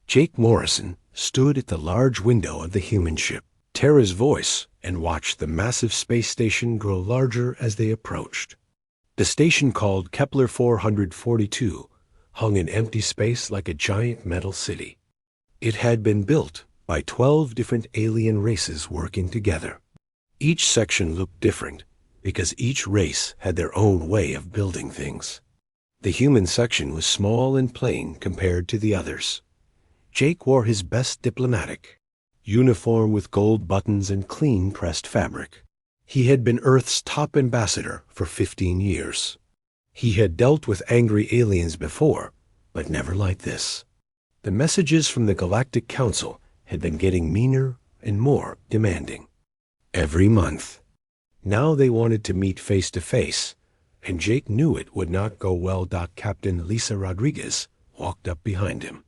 Jake Morrison stood at the large window of the human ship, Terra's voice, and watched the massive space station grow larger as they approached. The station, called Kepler 442, hung in empty space like a giant metal city. It had been built by 12 different alien races working together. Each section looked different because each race had their own way of building things. The human section was small and plain compared to the others. Jake wore his best diplomatic uniform with gold buttons and clean pressed fabric. He had been Earth's top ambassador for 15 years. He had dealt with angry aliens before, but never like this. The messages from the Galactic Council had been getting meaner and more demanding. Every month. Now they wanted to meet face to face, and Jake knew it would not go well. Captain Lisa Rodriguez walked up behind him.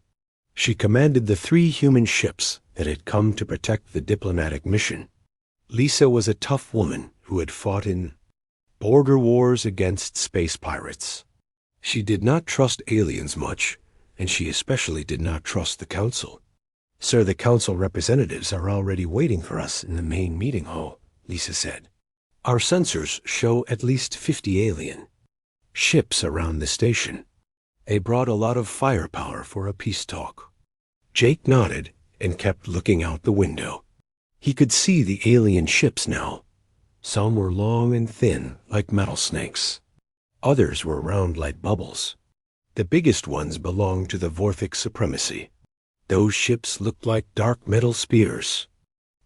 She commanded the 3 human ships that had come to protect the diplomatic mission. Lisa was a tough woman who had fought in border wars against space pirates. She did not trust aliens much, and she especially did not trust the Council. "Sir, the Council representatives are already waiting for us in the main meeting hall," Lisa said. "Our sensors show at least 50 alien ships around the station. They brought a lot of firepower for a peace talk." Jake nodded and kept looking out the window. He could see the alien ships now. Some were long and thin like metal snakes. Others were round like bubbles. The biggest ones belonged to the Vorthic Supremacy. Those ships looked like dark metal spears,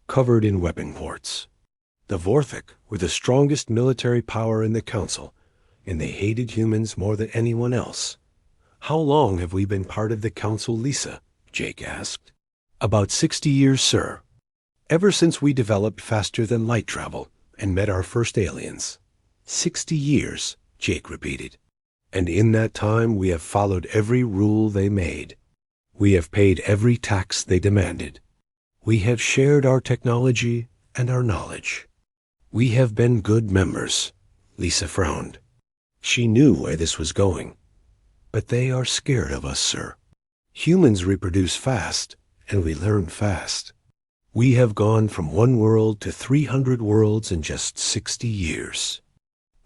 covered in weapon ports. The Vorthic were the strongest military power in the Council, and they hated humans more than anyone else. "How long have we been part of the Council, Lisa?" Jake asked. "About 60 years, sir. Ever since we developed faster than light travel and met our first aliens." 60 years, Jake repeated. "And in that time we have followed every rule they made. We have paid every tax they demanded. We have shared our technology and our knowledge. We have been good members." Lisa frowned. She knew where this was going. "But they are scared of us, sir. Humans reproduce fast, and we learn fast. We have gone from 1 world to 300 worlds in just 60 years.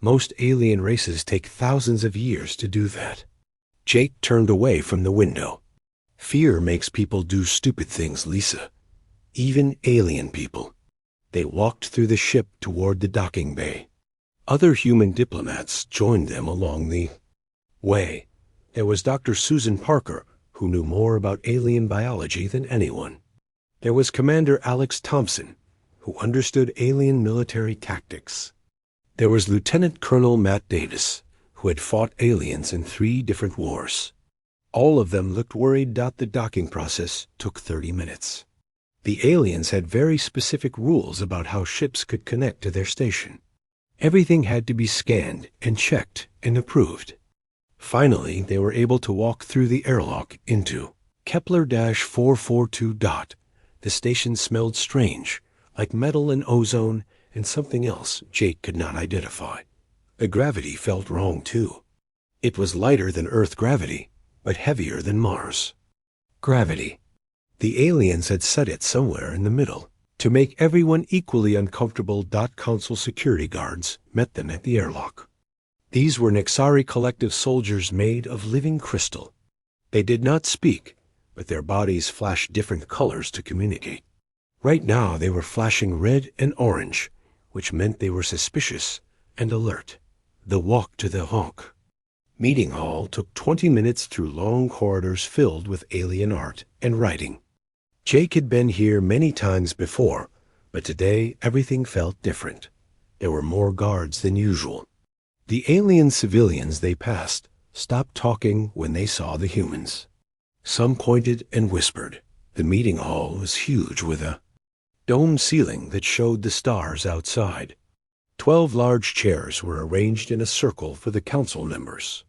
Most alien races take thousands of years to do that." Jake turned away from the window. "Fear makes people do stupid things, Lisa. Even alien people." They walked through the ship toward the docking bay. Other human diplomats joined them along the way. There was Dr. Susan Parker, who knew more about alien biology than anyone. There was Commander Alex Thompson, who understood alien military tactics. There was Lieutenant Colonel Matt Davis, who had fought aliens in 3 different wars. All of them looked worried. The docking process took 30 minutes. The aliens had very specific rules about how ships could connect to their station. Everything had to be scanned and checked and approved. Finally, they were able to walk through the airlock into Kepler-442. The station smelled strange, like metal and ozone and something else Jake could not identify. The gravity felt wrong, too. It was lighter than Earth gravity, but heavier than Mars. Gravity. The aliens had set it somewhere in the middle to make everyone equally uncomfortable. Council security guards met them at the airlock. These were Nexari collective soldiers made of living crystal. They did not speak, but their bodies flashed different colors to communicate. Right now they were flashing red and orange, which meant they were suspicious and alert. The walk to the honk meeting hall took 20 minutes through long corridors filled with alien art and writing. Jake had been here many times before, but today everything felt different. There were more guards than usual. The alien civilians they passed stopped talking when they saw the humans. Some pointed and whispered. The meeting hall was huge, with a dome ceiling that showed the stars outside. 12 large chairs were arranged in a circle for the council members.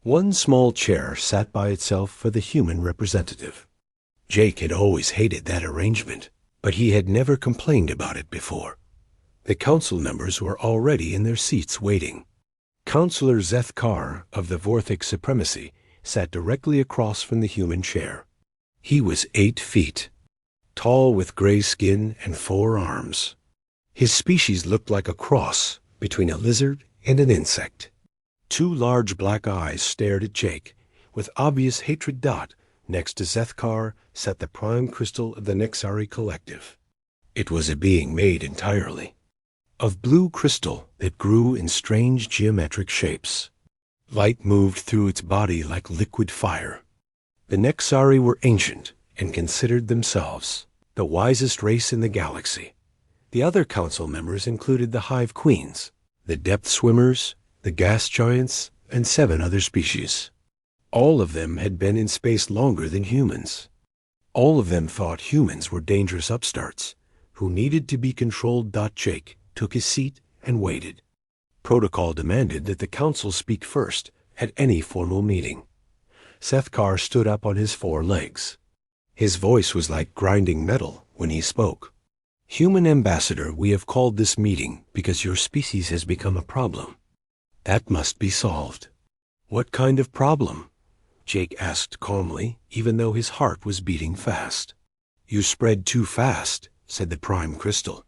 1 small chair sat by itself for the human representative. Jake had always hated that arrangement, but he had never complained about it before. The council members were already in their seats waiting. Counselor Zeth Carr of the Vorthic Supremacy sat directly across from the human chair. He was 8 feet, tall with gray skin and 4 arms. His species looked like a cross between a lizard and an insect. 2 large black eyes stared at Jake, with obvious hatred. Next to Zethkar sat the prime crystal of the Nexari collective. It was a being made entirely of blue crystal that grew in strange geometric shapes. Light moved through its body like liquid fire. The Nexari were ancient and considered themselves the wisest race in the galaxy. The other council members included the Hive Queens, the Depth Swimmers, the Gas Giants, and 7 other species. All of them had been in space longer than humans. All of them thought humans were dangerous upstarts who needed to be controlled. Jake took his seat and waited. Protocol demanded that the council speak first at any formal meeting. Zethkar stood up on his 4 legs. His voice was like grinding metal when he spoke. Human ambassador, we have called this meeting because your species has become a problem. That must be solved. What kind of problem? Jake asked calmly, even though his heart was beating fast. You spread too fast, said the prime crystal.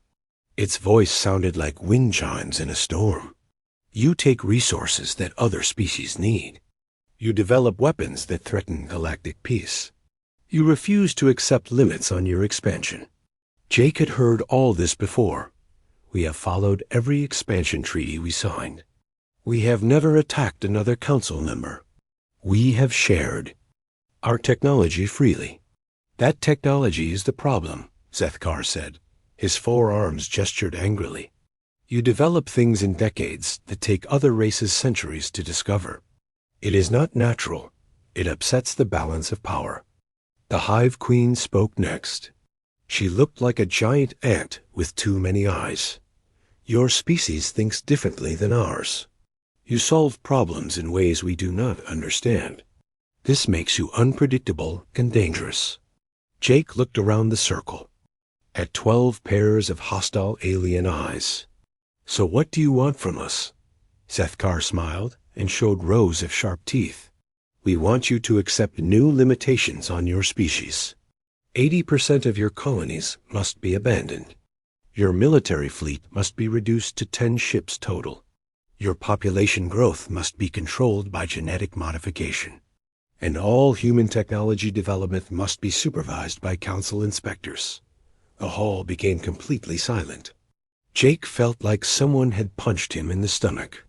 Its voice sounded like wind chimes in a storm. You take resources that other species need. You develop weapons that threaten galactic peace. You refuse to accept limits on your expansion. Jake had heard all this before. We have followed every expansion treaty we signed. We have never attacked another council member. We have shared our technology freely. That technology is the problem, Zethkar said. His 4 arms gestured angrily. You develop things in decades that take other races centuries to discover. It is not natural. It upsets the balance of power. The Hive Queen spoke next. She looked like a giant ant with too many eyes. Your species thinks differently than ours. You solve problems in ways we do not understand. This makes you unpredictable and dangerous. Jake looked around the circle at 12 pairs of hostile alien eyes. So what do you want from us? Zethkar smiled and showed rows of sharp teeth. We want you to accept new limitations on your species. 80% of your colonies must be abandoned. Your military fleet must be reduced to 10 ships total. Your population growth must be controlled by genetic modification. And all human technology development must be supervised by council inspectors. The hall became completely silent. Jake felt like someone had punched him in the stomach.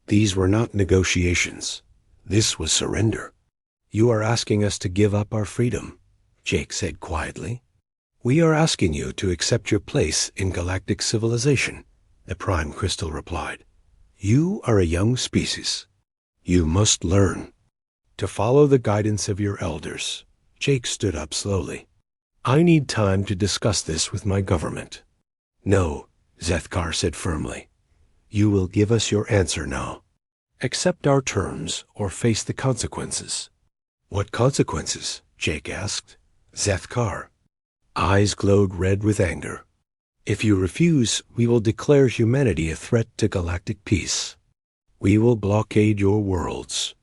These were not negotiations. This was surrender. You are asking us to give up our freedom, Jake said quietly. We are asking you to accept your place in galactic civilization, the Prime Crystal replied. You are a young species. You must learn to follow the guidance of your elders. Jake stood up slowly. I need time to discuss this with my government. No, Zethkar said firmly. You will give us your answer now. Accept our terms or face the consequences. What consequences? Jake asked. Zethkar. Eyes glowed red with anger. If you refuse, we will declare humanity a threat to galactic peace. We will blockade your worlds.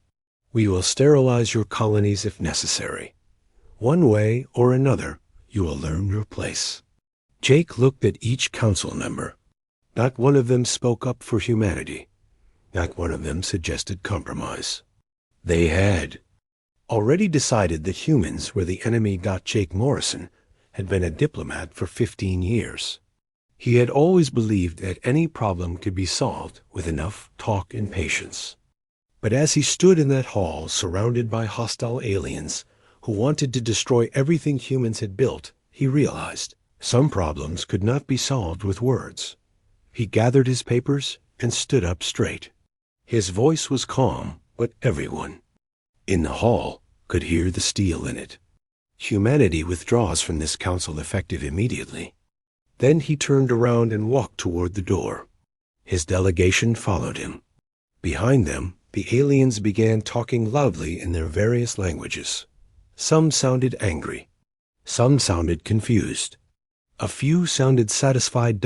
We will sterilize your colonies if necessary. One way or another, you will learn your place. Jake looked at each council member. Not one of them spoke up for humanity. Not one of them suggested compromise. They had already decided that humans were the enemy. Jake Morrison had been a diplomat for 15 years. He had always believed that any problem could be solved with enough talk and patience. But as he stood in that hall surrounded by hostile aliens who wanted to destroy everything humans had built, he realized some problems could not be solved with words. He gathered his papers and stood up straight. His voice was calm, but everyone in the hall could hear the steel in it. Humanity withdraws from this council effective immediately. Then he turned around and walked toward the door. His delegation followed him. Behind them, the aliens began talking loudly in their various languages. Some sounded angry. Some sounded confused. A few sounded satisfied.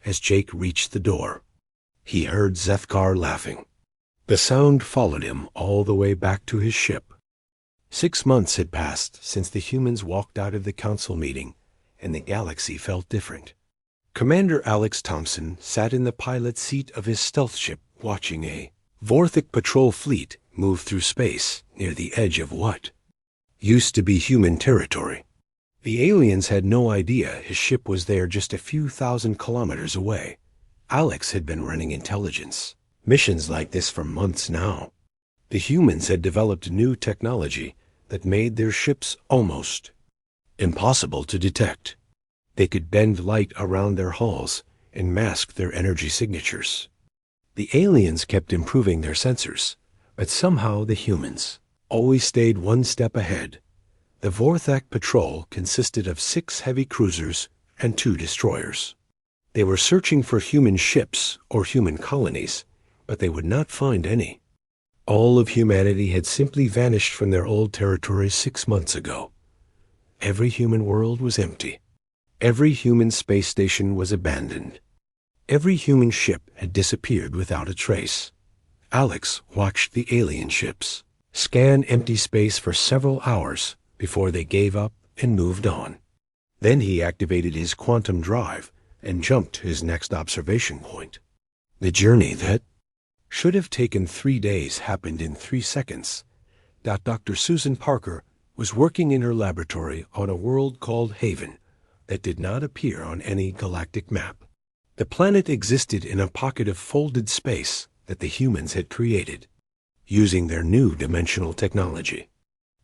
As Jake reached the door, he heard Zethkar laughing. The sound followed him all the way back to his ship. 6 months had passed since the humans walked out of the council meeting, and the galaxy felt different. Commander Alex Thompson sat in the pilot seat of his stealth ship watching a Vorthic patrol fleet move through space near the edge of what used to be human territory. The aliens had no idea his ship was there just a few thousand kilometers away. Alex had been running intelligence missions like this for months now. The humans had developed new technology that made their ships almost impossible to detect. They could bend light around their hulls and mask their energy signatures. The aliens kept improving their sensors, but somehow the humans always stayed one step ahead. The Vorthac patrol consisted of 6 heavy cruisers and 2 destroyers. They were searching for human ships or human colonies, but they would not find any. All of humanity had simply vanished from their old territories 6 months ago. Every human world was empty. Every human space station was abandoned. Every human ship had disappeared without a trace. Alex watched the alien ships scan empty space for several hours before they gave up and moved on. Then he activated his quantum drive and jumped to his next observation point. The journey that should have taken 3 days happened in 3 seconds. Dr. Susan Parker was working in her laboratory on a world called Haven that did not appear on any galactic map. The planet existed in a pocket of folded space that the humans had created, using their new dimensional technology.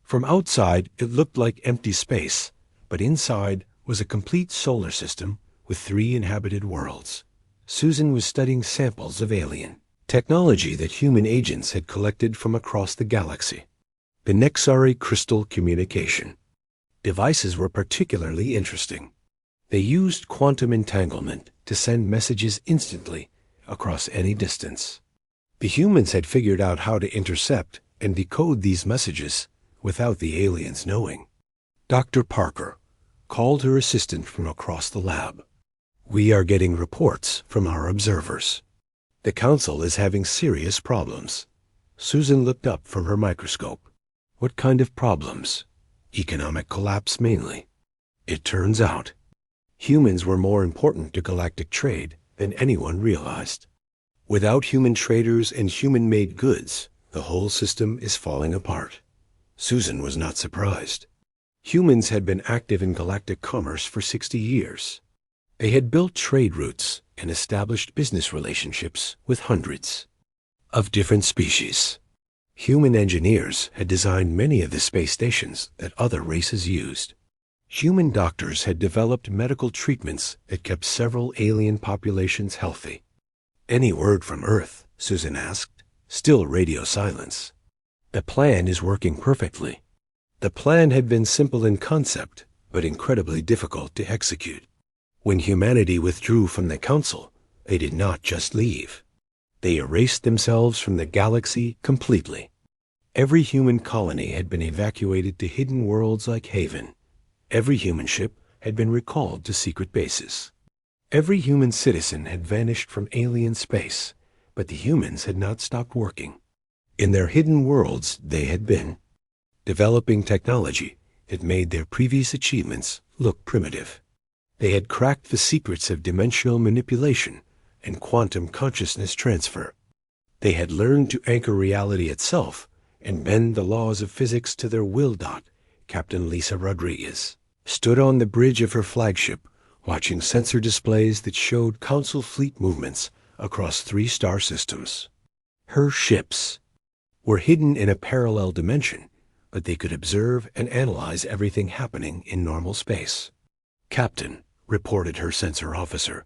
From outside, it looked like empty space, but inside was a complete solar system with 3 inhabited worlds. Susan was studying samples of alien technology that human agents had collected from across the galaxy. The Nexari crystal communication devices were particularly interesting. They used quantum entanglement to send messages instantly across any distance. The humans had figured out how to intercept and decode these messages without the aliens knowing. Dr. Parker called her assistant from across the lab. "We are getting reports from our observers. The council is having serious problems." Susan looked up from her microscope. "What kind of problems?" "Economic collapse mainly. It turns out humans were more important to galactic trade than anyone realized. Without human traders and human-made goods, the whole system is falling apart." Susan was not surprised. Humans had been active in galactic commerce for 60 years. They had built trade routes and established business relationships with hundreds of different species. Human engineers had designed many of the space stations that other races used. Human doctors had developed medical treatments that kept several alien populations healthy. "Any word from Earth?" Susan asked. Still radio silence. "The plan is working perfectly." The plan had been simple in concept, but incredibly difficult to execute. When humanity withdrew from the council, they did not just leave. They erased themselves from the galaxy completely. Every human colony had been evacuated to hidden worlds like Haven. Every human ship had been recalled to secret bases. Every human citizen had vanished from alien space, but the humans had not stopped working. In their hidden worlds, they had been developing technology that made their previous achievements look primitive. They had cracked the secrets of dimensional manipulation and quantum consciousness transfer. They had learned to anchor reality itself and bend the laws of physics to their will. Captain Lisa Rodriguez stood on the bridge of her flagship, watching sensor displays that showed council fleet movements across 3 star systems. Her ships were hidden in a parallel dimension, but they could observe and analyze everything happening in normal space. "Captain," reported her sensor officer,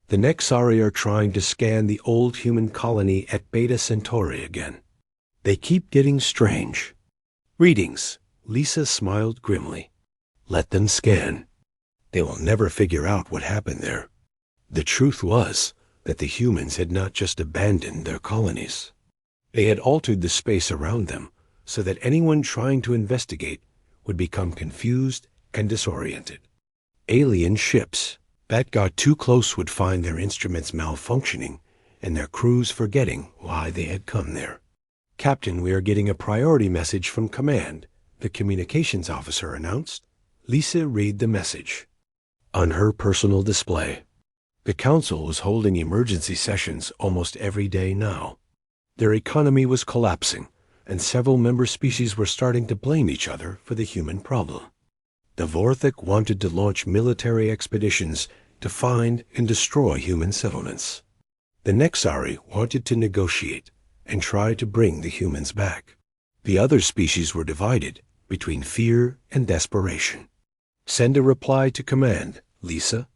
"the Nexari are trying to scan the old human colony at Beta Centauri again. They keep getting strange readings." Lisa smiled grimly. "Let them scan. They will never figure out what happened there." The truth was that the humans had not just abandoned their colonies. They had altered the space around them so that anyone trying to investigate would become confused and disoriented. Alien ships that got too close would find their instruments malfunctioning and their crews forgetting why they had come there. "Captain, we are getting a priority message from command. the communications officer announced. Lisa read the message. On her personal display, the council was holding emergency sessions almost every day now. Their economy was collapsing, and several member species were starting to blame each other for the human problem. The Vorthik wanted to launch military expeditions to find and destroy human settlements. The Nexari wanted to negotiate and try to bring the humans back. The other species were divided between fear and desperation. Send a reply to command, Lisa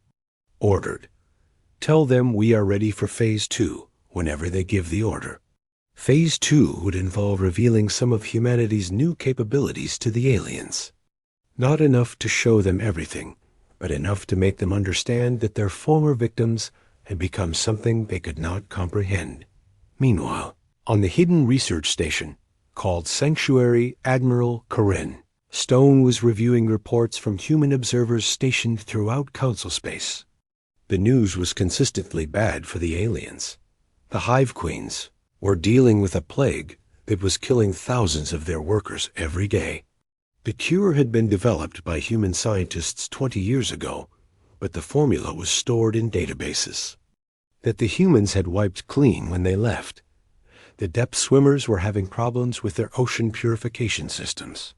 ordered. Tell them we are ready for Phase 2 whenever they give the order. Phase 2 would involve revealing some of humanity's new capabilities to the aliens. Not enough to show them everything, but enough to make them understand that their former victims had become something they could not comprehend. Meanwhile, on the hidden research station, called Sanctuary Admiral Karen, Stone was reviewing reports from human observers stationed throughout Council space. The news was consistently bad for the aliens. The Hive Queens were dealing with a plague that was killing thousands of their workers every day. The cure had been developed by human scientists 20 years ago, but the formula was stored in databases that the humans had wiped clean when they left. The depth swimmers were having problems with their ocean purification systems.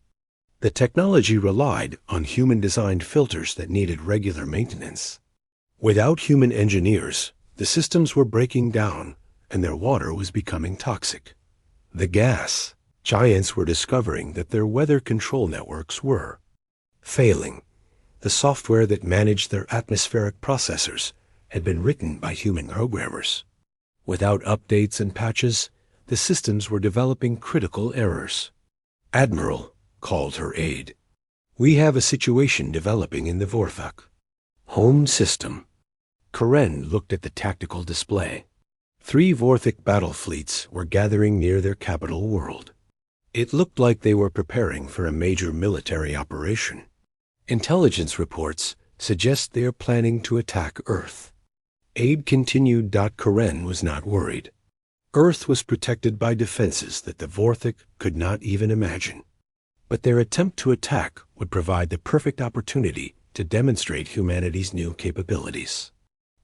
The technology relied on human-designed filters that needed regular maintenance. Without human engineers, the systems were breaking down, and their water was becoming toxic. The gas giants were discovering that their weather control networks were failing. The software that managed their atmospheric processors had been written by human programmers. Without updates and patches, the systems were developing critical errors. Admiral called her aide. We have a situation developing in the Vorthak home system. Karen looked at the tactical display. 3 Vorthik battle fleets were gathering near their capital world. It looked like they were preparing for a major military operation. Intelligence reports suggest they are planning to attack Earth. Aide continued. Karen was not worried. Earth was protected by defenses that the Vorthik could not even imagine. But their attempt to attack would provide the perfect opportunity to demonstrate humanity's new capabilities.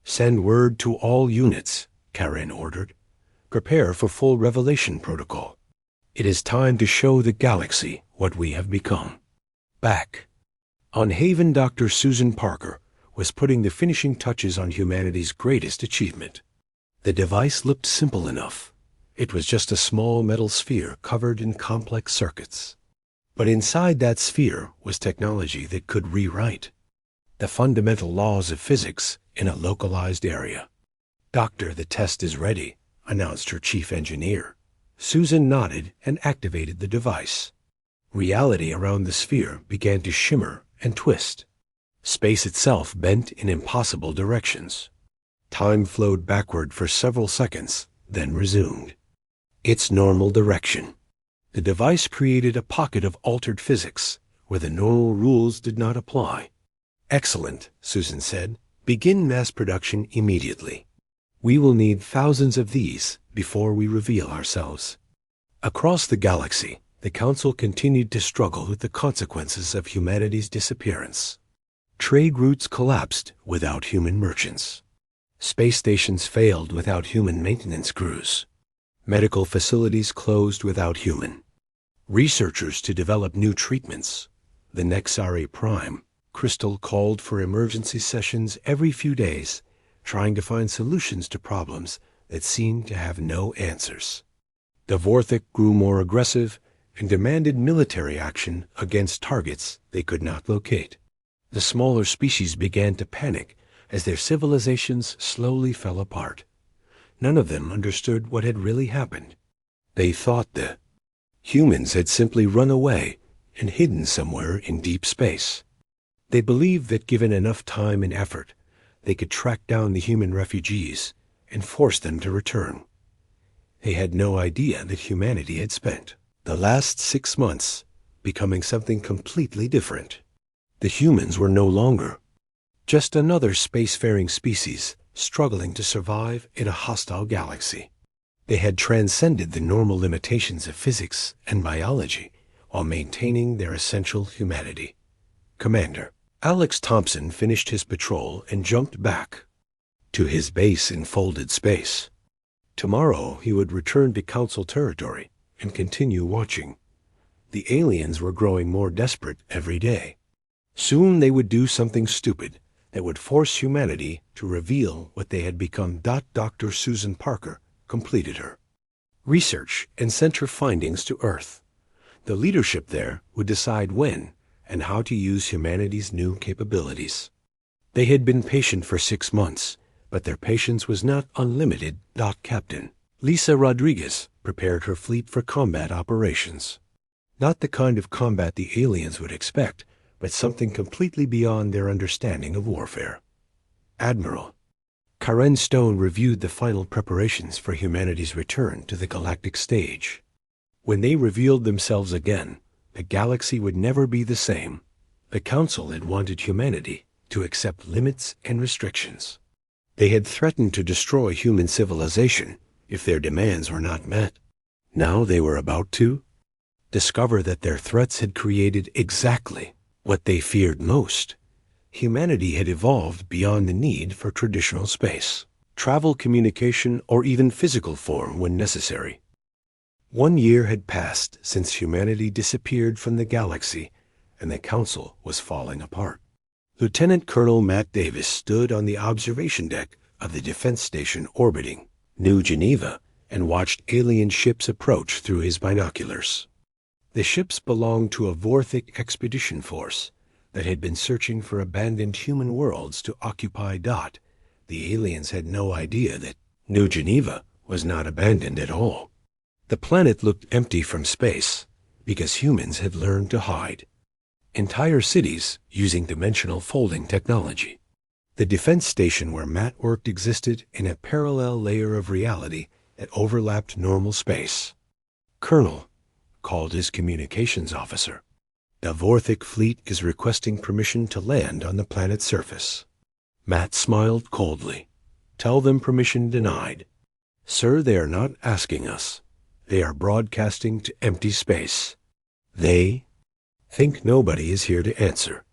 Send word to all units, Karen ordered. Prepare for full revelation protocol. It is time to show the galaxy what we have become. Back on Haven, Dr. Susan Parker was putting the finishing touches on humanity's greatest achievement. The device looked simple enough. It was just a small metal sphere covered in complex circuits. But inside that sphere was technology that could rewrite the fundamental laws of physics in a localized area. Doctor, the test is ready, announced her chief engineer. Susan nodded and activated the device. Reality around the sphere began to shimmer and twist. Space itself bent in impossible directions. Time flowed backward for several seconds, then resumed its normal direction. The device created a pocket of altered physics where the normal rules did not apply. Excellent, Susan said. Begin mass production immediately. We will need thousands of these before we reveal ourselves. Across the galaxy, the Council continued to struggle with the consequences of humanity's disappearance. Trade routes collapsed without human merchants. Space stations failed without human maintenance crews. Medical facilities closed without human researchers to develop new treatments. The Nexari Prime Crystal called for emergency sessions every few days, trying to find solutions to problems that seemed to have no answers. The Vorthik grew more aggressive and demanded military action against targets they could not locate. The smaller species began to panic as their civilizations slowly fell apart. None of them understood what had really happened. They thought the humans had simply run away and hidden somewhere in deep space. They believed that given enough time and effort, they could track down the human refugees and force them to return. They had no idea that humanity had spent the last 6 months becoming something completely different. The humans were no longer just another spacefaring species struggling to survive in a hostile galaxy. They had transcended the normal limitations of physics and biology while maintaining their essential humanity. Commander Alex Thompson finished his patrol and jumped back to his base in folded space. Tomorrow he would return to Council territory and continue watching. The aliens were growing more desperate every day. Soon they would do something stupid that would force humanity to reveal what they had become. Dr. Susan Parker completed her research and sent her findings to Earth. The leadership there would decide when and how to use humanity's new capabilities. They had been patient for 6 months, but their patience was not unlimited. Captain Lisa Rodriguez prepared her fleet for combat operations. Not the kind of combat the aliens would expect, but something completely beyond their understanding of warfare. Admiral Karen Stone reviewed the final preparations for humanity's return to the galactic stage. When they revealed themselves again, the galaxy would never be the same. The Council had wanted humanity to accept limits and restrictions. They had threatened to destroy human civilization if their demands were not met. Now they were about to discover that their threats had created exactly what they feared most. Humanity had evolved beyond the need for traditional space, travel, communication, or even physical form when necessary. 1 year had passed since humanity disappeared from the galaxy, and the Council was falling apart. Lieutenant Colonel Matt Davis stood on the observation deck of the defense station orbiting New Geneva and watched alien ships approach through his binoculars. The ships belonged to a Vorthic expedition force that had been searching for abandoned human worlds to occupy. The aliens had no idea that New Geneva was not abandoned at all. The planet looked empty from space because humans had learned to hide entire cities using dimensional folding technology. The defense station where Matt worked existed in a parallel layer of reality that overlapped normal space. Colonel called his communications officer. The Vorthic fleet is requesting permission to land on the planet's surface. Matt smiled coldly. Tell them permission denied. Sir, they are not asking us. They are broadcasting to empty space. They think nobody is here to answer.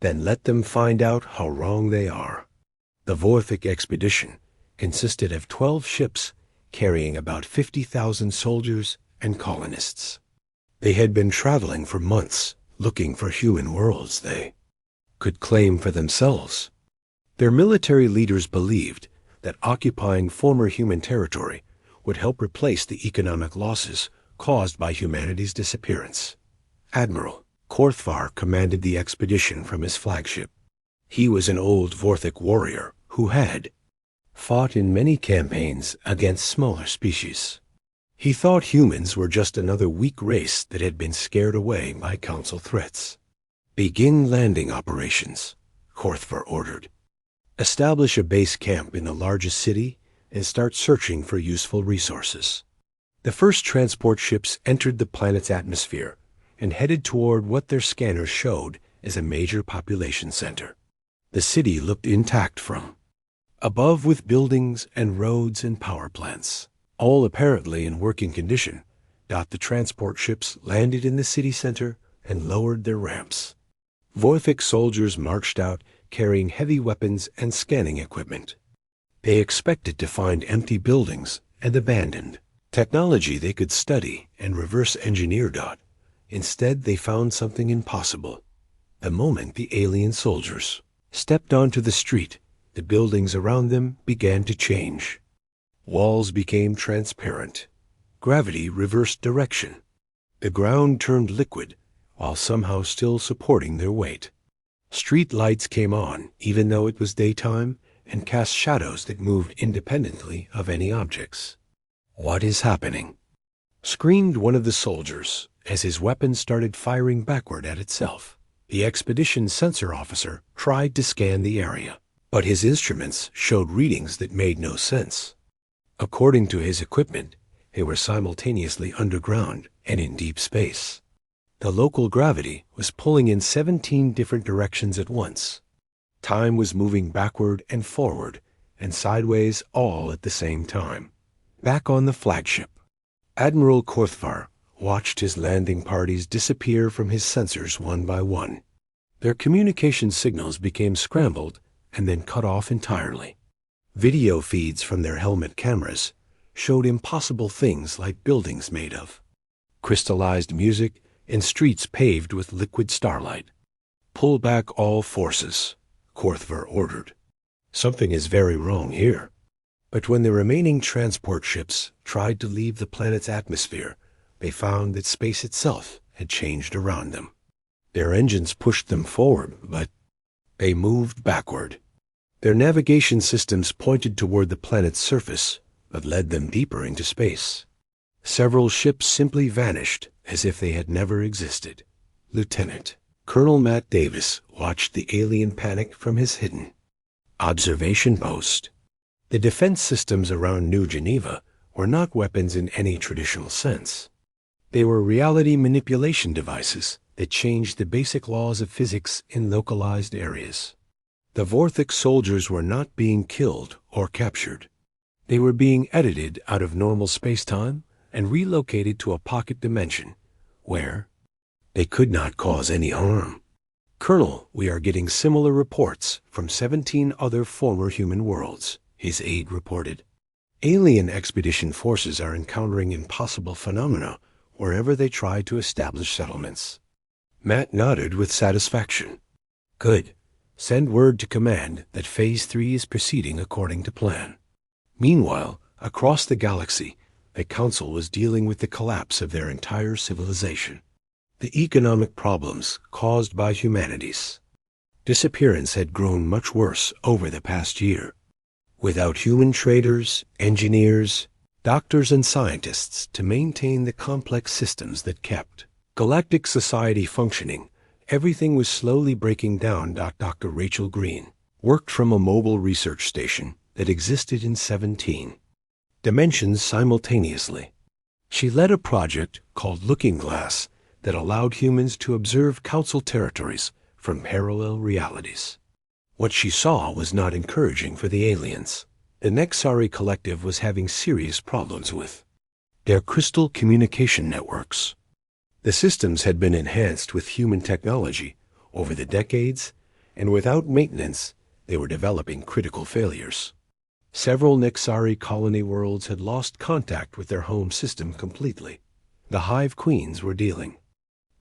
Then let them find out how wrong they are. The Vorthic expedition consisted of 12 ships carrying about 50,000 soldiers and colonists. They had been traveling for months, looking for human worlds they could claim for themselves. Their military leaders believed that occupying former human territory would help replace the economic losses caused by humanity's disappearance. Admiral Korthvar commanded the expedition from his flagship. He was an old Vorthic warrior who had fought in many campaigns against smaller species. He thought humans were just another weak race that had been scared away by Council threats. Begin landing operations, Korthvar ordered. Establish a base camp in the largest city and start searching for useful resources. The first transport ships entered the planet's atmosphere and headed toward what their scanners showed as a major population center. The city looked intact from above, with buildings and roads and power plants, all apparently in working condition. The transport ships landed in the city center and lowered their ramps. Vorthic soldiers marched out carrying heavy weapons and scanning equipment. They expected to find empty buildings and abandoned technology they could study and reverse engineer. Instead, they found something impossible. The moment the alien soldiers stepped onto the street, the buildings around them began to change. Walls became transparent. Gravity reversed direction. The ground turned liquid while somehow still supporting their weight. Street lights came on even though it was daytime and cast shadows that moved independently of any objects. What is happening? Screamed one of the soldiers as his weapon started firing backward at itself. The expedition sensor officer tried to scan the area, but his instruments showed readings that made no sense. According to his equipment, they were simultaneously underground and in deep space. The local gravity was pulling in 17 different directions at once. Time was moving backward and forward and sideways all at the same time. Back on the flagship, Admiral Korthvar watched his landing parties disappear from his sensors one by one. Their communication signals became scrambled and then cut off entirely. Video feeds from their helmet cameras showed impossible things like buildings made of crystallized music and streets paved with liquid starlight. "Pull back all forces," Korthver ordered. "Something is very wrong here." But when the remaining transport ships tried to leave the planet's atmosphere, they found that space itself had changed around them. Their engines pushed them forward, but they moved backward. Their navigation systems pointed toward the planet's surface, but led them deeper into space. Several ships simply vanished as if they had never existed. Lieutenant Colonel Matt Davis watched the alien panic from his hidden observation post. The defense systems around New Geneva were not weapons in any traditional sense. They were reality manipulation devices that changed the basic laws of physics in localized areas. The Vorthic soldiers were not being killed or captured. They were being edited out of normal space-time and relocated to a pocket dimension where they could not cause any harm. "Colonel, we are getting similar reports from 17 other former human worlds," his aide reported. "Alien expedition forces are encountering impossible phenomena wherever they try to establish settlements." Matt nodded with satisfaction. "Good. Send word to command that Phase 3 is proceeding according to plan." Meanwhile, across the galaxy, the Council was dealing with the collapse of their entire civilization. The economic problems caused by humanity's disappearance had grown much worse over the past year. Without human traders, engineers, doctors, and scientists to maintain the complex systems that kept galactic society functioning, everything was slowly breaking down. Dr. Rachel Green worked from a mobile research station that existed in 17 dimensions simultaneously. She led a project called Looking Glass that allowed humans to observe Council territories from parallel realities. What she saw was not encouraging for the aliens. The Nexari Collective was having serious problems with their crystal communication networks. The systems had been enhanced with human technology over the decades, and without maintenance, they were developing critical failures. Several Nexari colony worlds had lost contact with their home system completely. The Hive Queens were dealing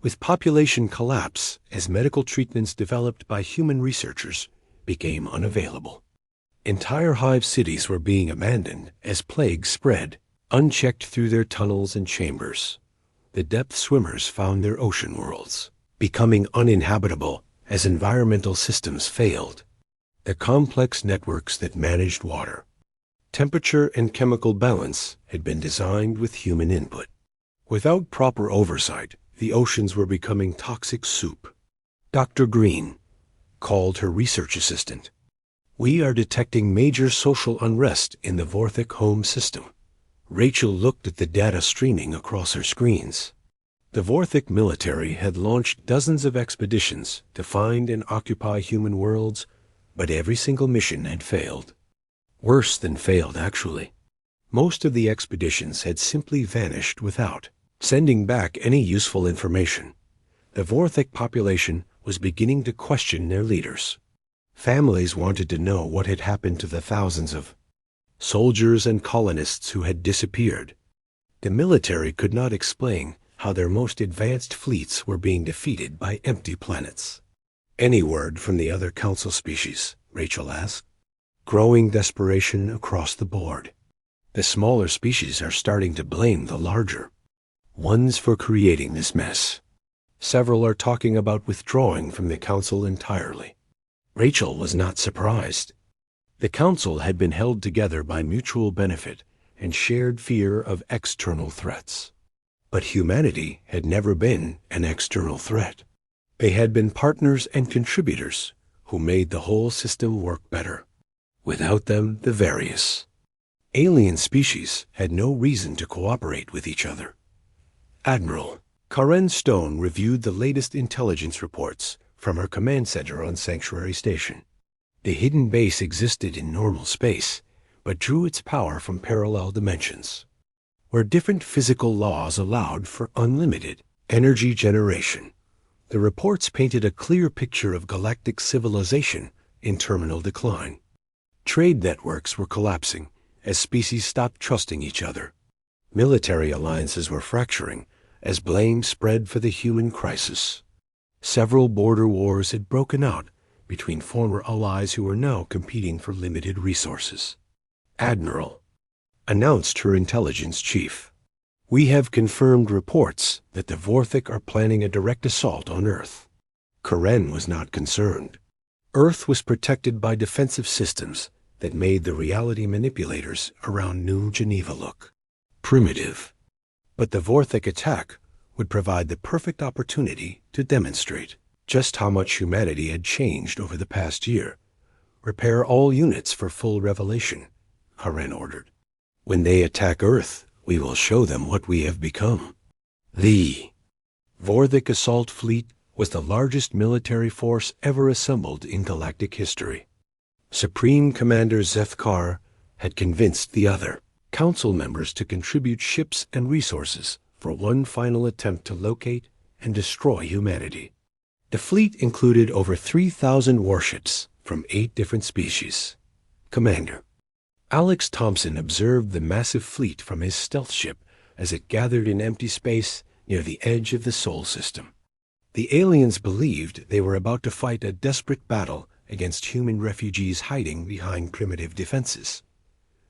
with population collapse as medical treatments developed by human researchers became unavailable. Entire hive cities were being abandoned as plague spread, unchecked through their tunnels and chambers. The depth swimmers found their ocean worlds becoming uninhabitable as environmental systems failed. The complex networks that managed water, temperature, and chemical balance had been designed with human input. Without proper oversight, the oceans were becoming toxic soup. Dr. Green called her research assistant. "We are detecting major social unrest in the Vorthic home system." Rachel looked at the data streaming across her screens. The Vorthic military had launched dozens of expeditions to find and occupy human worlds, but every single mission had failed. Worse than failed, actually. Most of the expeditions had simply vanished without sending back any useful information. The Vorthic population was beginning to question their leaders. Families wanted to know what had happened to the thousands of soldiers and colonists who had disappeared. The military could not explain how their most advanced fleets were being defeated by empty planets. "Any word from the other Council species?" Rachel asked. Growing desperation across the board. The smaller species are starting to blame the larger ones for creating this mess. Several are talking about withdrawing from the Council entirely. Rachel was not surprised. The Council had been held together by mutual benefit and shared fear of external threats. But humanity had never been an external threat. They had been partners and contributors who made the whole system work better. Without them, the various alien species had no reason to cooperate with each other. Admiral Karen Stone reviewed the latest intelligence reports from her command center on Sanctuary Station. The hidden base existed in normal space, but drew its power from parallel dimensions. where different physical laws allowed for unlimited energy generation. The reports painted a clear picture of galactic civilization in terminal decline. Trade networks were collapsing as species stopped trusting each other. Military alliances were fracturing as blame spread for the human crisis. Several border wars had broken out between former allies who were now competing for limited resources. "Admiral," announced her intelligence chief, "we have confirmed reports that the Vorthik are planning a direct assault on Earth." Karen was not concerned. Earth was protected by defensive systems that made the reality manipulators around New Geneva look primitive. But the Vorthik attack would provide the perfect opportunity to demonstrate just how much humanity had changed over the past year. "Repair all units for full revelation," Karen ordered. "When they attack Earth, we will show them what we have become." The Vorthik assault fleet was the largest military force ever assembled in galactic history. Supreme Commander Zethkar had convinced the other council members to contribute ships and resources for one final attempt to locate and destroy humanity. The fleet included over 3,000 warships from 8 different species. Commander Alex Thompson observed the massive fleet from his stealth ship as it gathered in empty space near the edge of the Sol system. The aliens believed they were about to fight a desperate battle against human refugees hiding behind primitive defenses.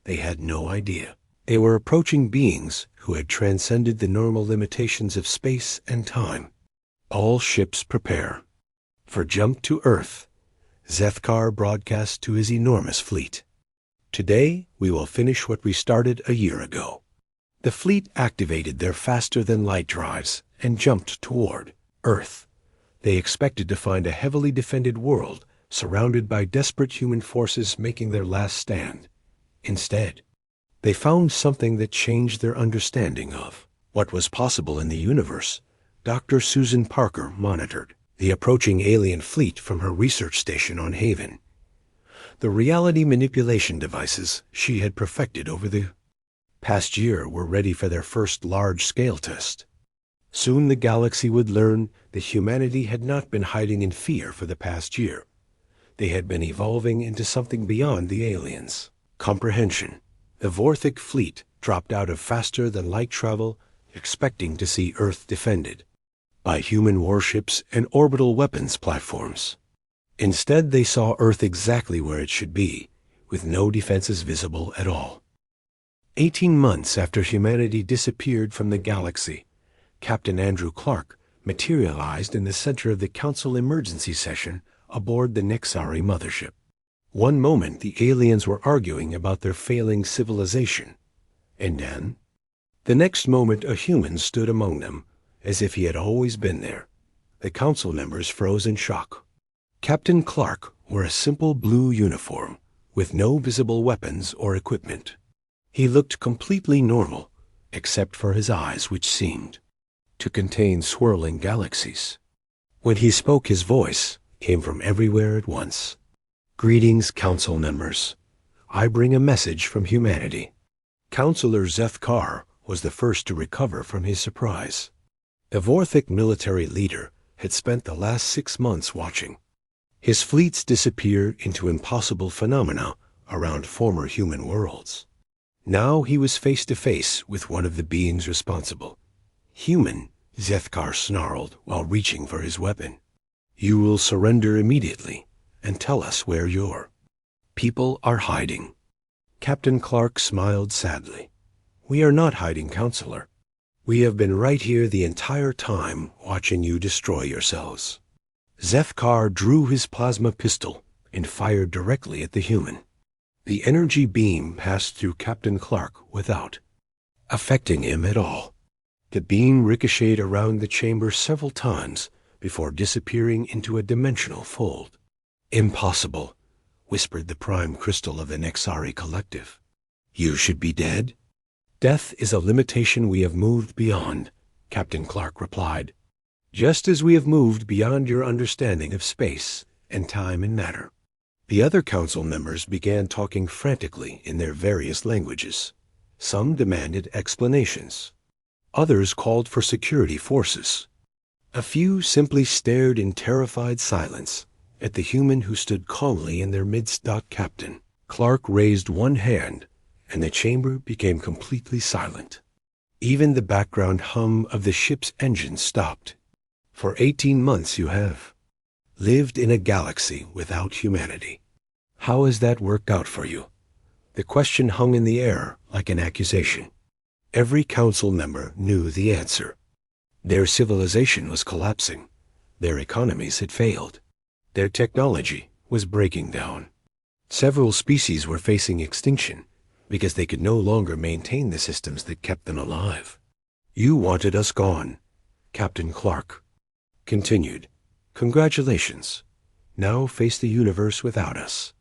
They had no idea they were approaching beings who had transcended the normal limitations of space and time. "All ships prepare for jump to Earth," Zethkar broadcast to his enormous fleet. "Today, we will finish what we started a year ago." The fleet activated their faster-than-light drives and jumped toward Earth. They expected to find a heavily defended world surrounded by desperate human forces making their last stand. Instead, they found something that changed their understanding of what was possible in the universe. Dr. Susan Parker monitored the approaching alien fleet from her research station on Haven. The reality manipulation devices she had perfected over the past year were ready for their first large-scale test. Soon the galaxy would learn that humanity had not been hiding in fear for the past year. They had been evolving into something beyond the aliens. Comprehension. The Vorthik fleet dropped out of faster-than-light travel, expecting to see Earth defended by human warships and orbital weapons platforms. Instead, they saw Earth exactly where it should be, with no defenses visible at all. 18 months after humanity disappeared from the galaxy, Captain Andrew Clark materialized in the center of the Council emergency session aboard the Nexari mothership. One moment, the aliens were arguing about their failing civilization, and then, the next moment, a human stood among them, as if he had always been there. The council members froze in shock. Captain Clark wore a simple blue uniform, with no visible weapons or equipment. He looked completely normal, except for his eyes, which seemed to contain swirling galaxies. When he spoke, his voice came from everywhere at once. "Greetings, council members. I bring a message from humanity." Councilor Zethkar was the first to recover from his surprise. The Vorthik military leader had spent the last 6 months watching his fleets disappear into impossible phenomena around former human worlds. Now he was face to face with one of the beings responsible. "Human," Zethkar snarled while reaching for his weapon. "You will surrender immediately and tell us where your people are hiding." Captain Clark smiled sadly. "We are not hiding, Counselor. We have been right here the entire time watching you destroy yourselves." Zethkar drew his plasma pistol and fired directly at the human. The energy beam passed through Captain Clark without affecting him at all. The beam ricocheted around the chamber several times before disappearing into a dimensional fold. "Impossible," whispered the prime crystal of the Nexari collective. "You should be dead." "Death is a limitation we have moved beyond," Captain Clark replied. "Just as we have moved beyond your understanding of space and time and matter." The other council members began talking frantically in their various languages. Some demanded explanations. Others called for security forces. A few simply stared in terrified silence at the human who stood calmly in their midst. Captain Clark raised one hand, and the chamber became completely silent. Even the background hum of the ship's engine stopped. For 18 months you have lived in a galaxy without humanity. How has that worked out for you? The question hung in the air like an accusation. Every council member knew the answer. Their civilization was collapsing. Their economies had failed. Their technology was breaking down. Several species were facing extinction because they could no longer maintain the systems that kept them alive. You wanted us gone, Captain Clark continued. Congratulations. Now face the universe without us.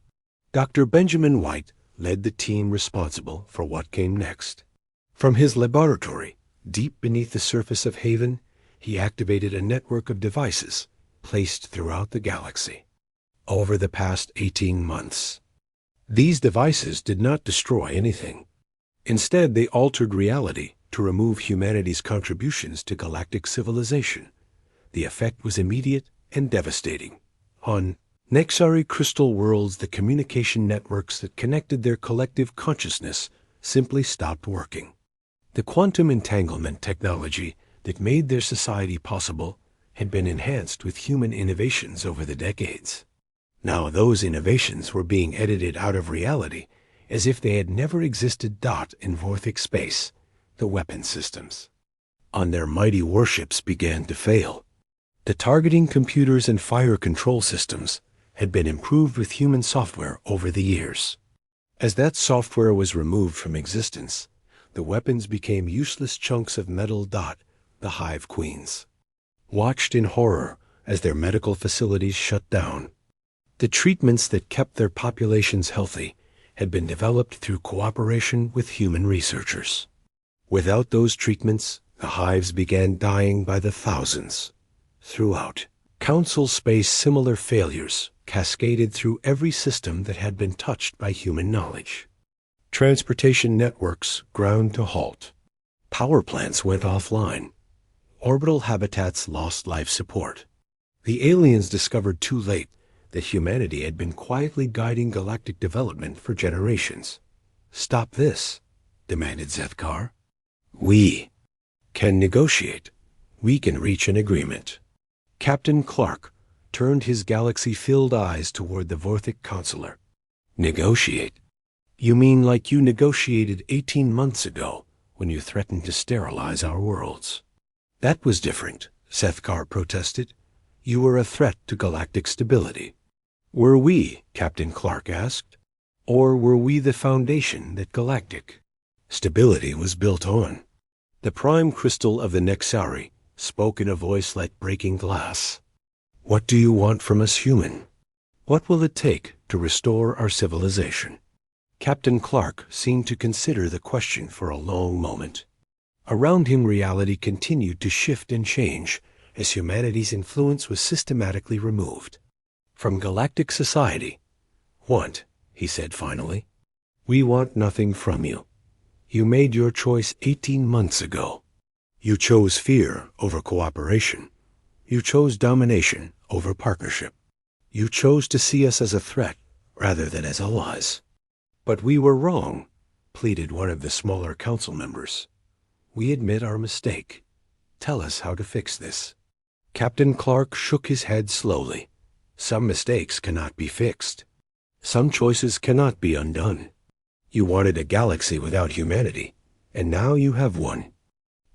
Dr. Benjamin White led the team responsible for what came next. From his laboratory, deep beneath the surface of Haven, he activated a network of devices placed throughout the galaxy. Over the past 18 months, these devices did not destroy anything. Instead, they altered reality to remove humanity's contributions to galactic civilization. The effect was immediate and devastating. On Nexari crystal worlds, the communication networks that connected their collective consciousness simply stopped working. The quantum entanglement technology that made their society possible had been enhanced with human innovations over the decades. Now those innovations were being edited out of reality as if they had never existed. In Vorthic space, the weapon systems on their mighty warships began to fail. The targeting computers and fire control systems had been improved with human software over the years. As that software was removed from existence, the weapons became useless chunks of metal. The Hive Queens watched in horror as their medical facilities shut down. The treatments that kept their populations healthy had been developed through cooperation with human researchers. Without those treatments, the hives began dying by the thousands. Throughout Council space, similar failures cascaded through every system that had been touched by human knowledge. Transportation networks ground to halt. Power plants went offline. Orbital habitats lost life support. The aliens discovered too late that humanity had been quietly guiding galactic development for generations. Stop this, demanded Zethkar. We can negotiate. We can reach an agreement. Captain Clark turned his galaxy-filled eyes toward the Vorthic consular. Negotiate? You mean like you negotiated 18 months ago when you threatened to sterilize our worlds? That was different, Zethkar protested. You were a threat to galactic stability. Were we, Captain Clark asked, or were we the foundation that galactic stability was built on? The prime crystal of the Nexari spoke in a voice like breaking glass. What do you want from us, human? What will it take to restore our civilization? Captain Clark seemed to consider the question for a long moment. Around him, reality continued to shift and change as humanity's influence was systematically removed. From galactic society, want, he said finally. We want nothing from you. You made your choice 18 months ago. You chose fear over cooperation. You chose domination over partnership. You chose to see us as a threat rather than as allies. But we were wrong, pleaded one of the smaller council members. We admit our mistake. Tell us how to fix this. Captain Clark shook his head slowly. Some mistakes cannot be fixed. Some choices cannot be undone. You wanted a galaxy without humanity, and now you have one.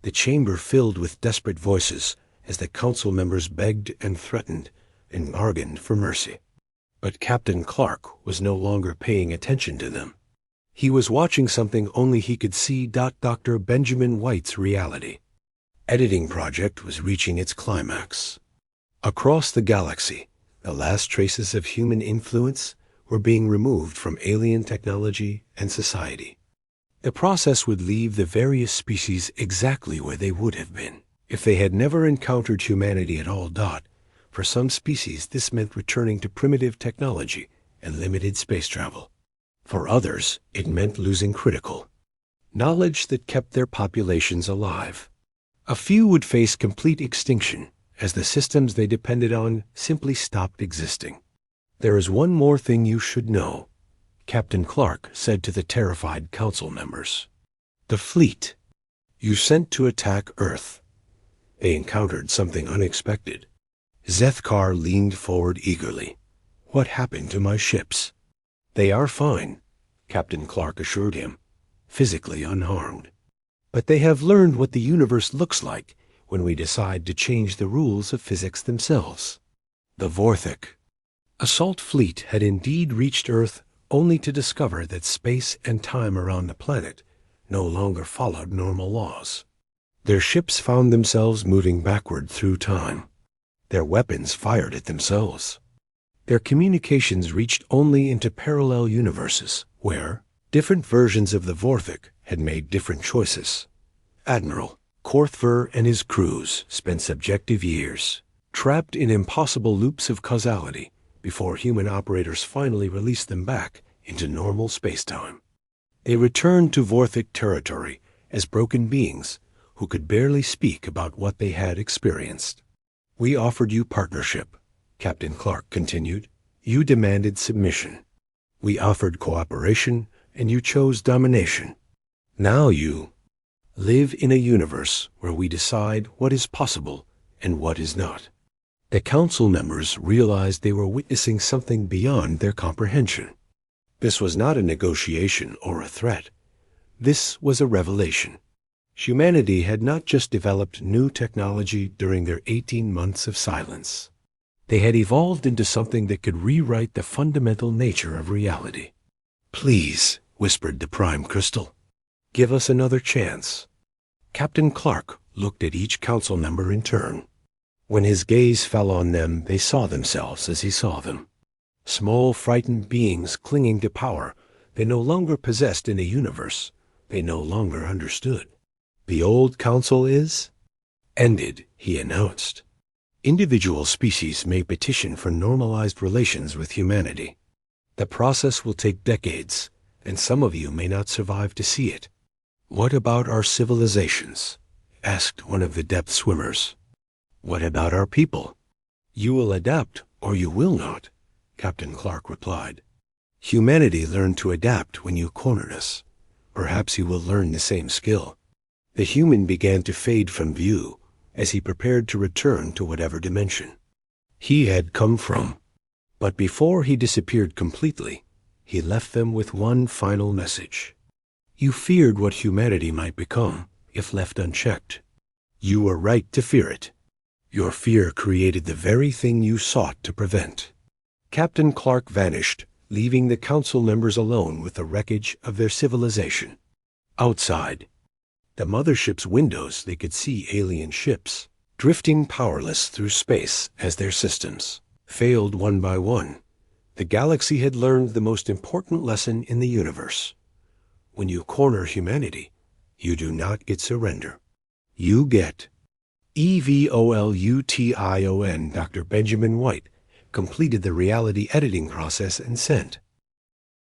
The chamber filled with desperate voices as the council members begged and threatened and bargained for mercy. But Captain Clark was no longer paying attention to them. He was watching something only he could see. Dr. Benjamin White's reality. Editing project was reaching its climax. Across the galaxy, the last traces of human influence were being removed from alien technology and society. The process would leave the various species exactly where they would have been if they had never encountered humanity at all. For some species, this meant returning to primitive technology and limited space travel. For others, it meant losing critical knowledge that kept their populations alive. A few would face complete extinction as the systems they depended on simply stopped existing. "There is one more thing you should know," Captain Clark said to the terrified council members. "The fleet you sent to attack Earth. They encountered something unexpected." Zethkar leaned forward eagerly. "What happened to my ships?" "They are fine," Captain Clark assured him, "physically unharmed. But they have learned what the universe looks like when we decide to change the rules of physics themselves." The Vorthik assault fleet had indeed reached Earth only to discover that space and time around the planet no longer followed normal laws. Their ships found themselves moving backward through time. Their weapons fired at themselves. Their communications reached only into parallel universes, where different versions of the Vorthik had made different choices. Admiral Korthver and his crews spent subjective years, trapped in impossible loops of causality, before human operators finally released them back into normal spacetime. They returned to Vorthik territory as broken beings who could barely speak about what they had experienced. "We offered you partnership," Captain Clark continued. "You demanded submission. We offered cooperation, and you chose domination. Now you live in a universe where we decide what is possible and what is not." The council members realized they were witnessing something beyond their comprehension. This was not a negotiation or a threat. This was a revelation. Humanity had not just developed new technology during their 18 months of silence. They had evolved into something that could rewrite the fundamental nature of reality. "Please," whispered the Prime Crystal, "give us another chance." Captain Clark looked at each council member in turn. When his gaze fell on them, they saw themselves as he saw them. Small, frightened beings clinging to power they no longer possessed in a universe they no longer understood. "The old council is ended," he announced. "Individual species may petition for normalized relations with humanity. The process will take decades, and some of you may not survive to see it." "What about our civilizations?" asked one of the depth swimmers. "What about our people?" "You will adapt or you will not," Captain Clark replied. "Humanity learned to adapt when you cornered us. Perhaps you will learn the same skill." The human began to fade from view as he prepared to return to whatever dimension he had come from. But before he disappeared completely, he left them with one final message. "You feared what humanity might become if left unchecked. You were right to fear it. Your fear created the very thing you sought to prevent." Captain Clark vanished, leaving the council members alone with the wreckage of their civilization. Outside the mothership's windows, they could see alien ships drifting powerless through space as their systems failed one by one. The galaxy had learned the most important lesson in the universe. When you corner humanity, you do not get surrender. You get EVOLUTION. Dr. Benjamin White completed the reality editing process and sent.